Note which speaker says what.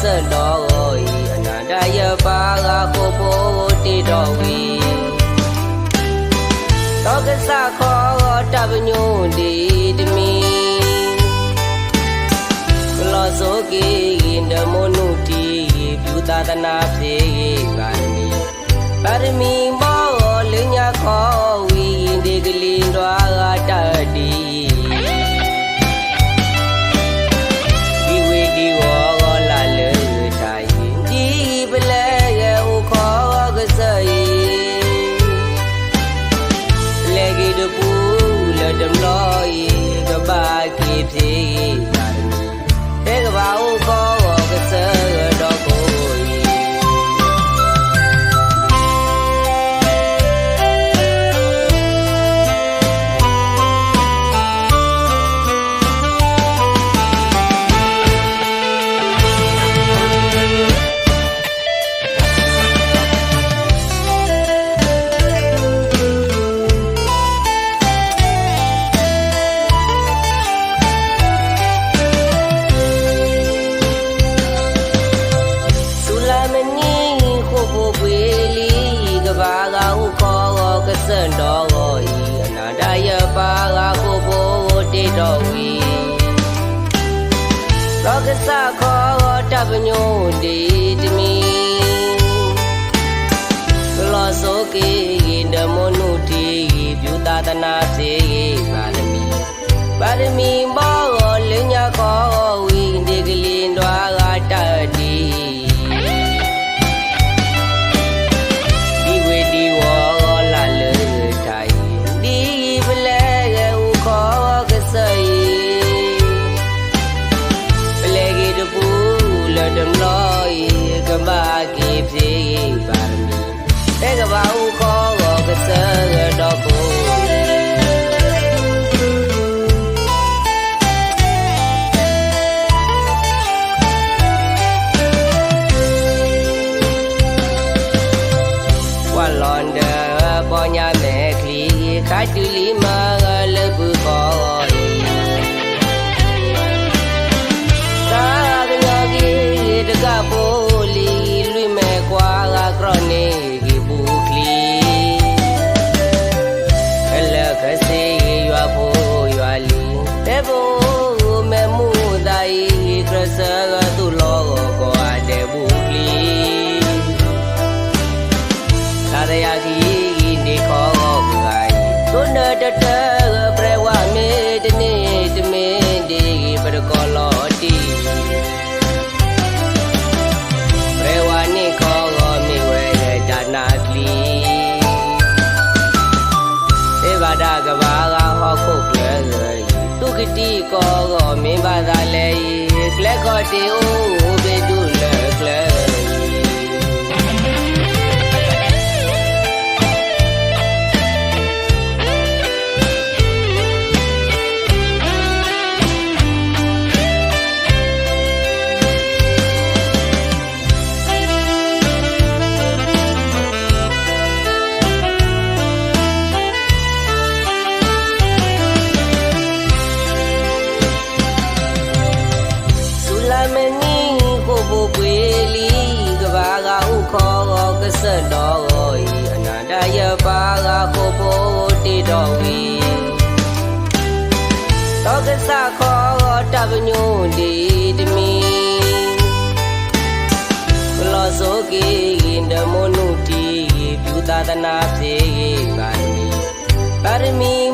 Speaker 1: စတော်ဤအနန္တယပါကကိုဖို့တိတော်ဝီတောကစခောတပညုတိတမီကလောစောကေနမောနုတိပြုတာတနာဖြေပါရမီမောလင်းညာခောဝီဒီကလင်းတော်တတိဒီဝေဒီဝောလာလေထိုင်ဒီပလဲရဲ့ဥခောကစရီလေဂီတပူလဒမလောဤကဘာကိပြေပါရမီတေကဘာဥခောကစတော်ကိုစတော်ဤအနန္တယပါကကိုဖို့တိတော်ဝီလောကစခောတပညုတိတမီကလောစောကေနမောနုတိပြုတာတနာစေပါရမီမောလင်းညာခောဝီဒီကလင်းတော်ကတတိဒီဝေဒီဝလာလေဒမလောဤကဘာကိပြေပါရမီတေကဘာဥခောကစတော်ကိုဝါလွန်ဒပေါ်ညာမဲခလီခါတူလီမာလပုခောတကပိုလီလွိမဲ့ကွာကကရနေဒီဘူကလီအလခစီရွာဖို့ရွာလီတေဖို့မဲမှုတိုင်ကရစကသူလောကိုအတေဘူကလီသာရယာကြီးနေခေါ်ကိုကိုင်သွနတတပရဝမေတနေတမင်းဒီပရကောလောတီဒါကဘာကဟောခုတ်လဲသူကတိကောမင်းပါသာလဲကလက်ကောတီအိုဘေဒုလဲကလဲစတော်ဤအနန္တယပါကကိုဖို့တိတော်ဝီတောကစခောတပညုတိတမီကလောစောကေနမောနုတိပြုတာတနာဖြေပါရမီ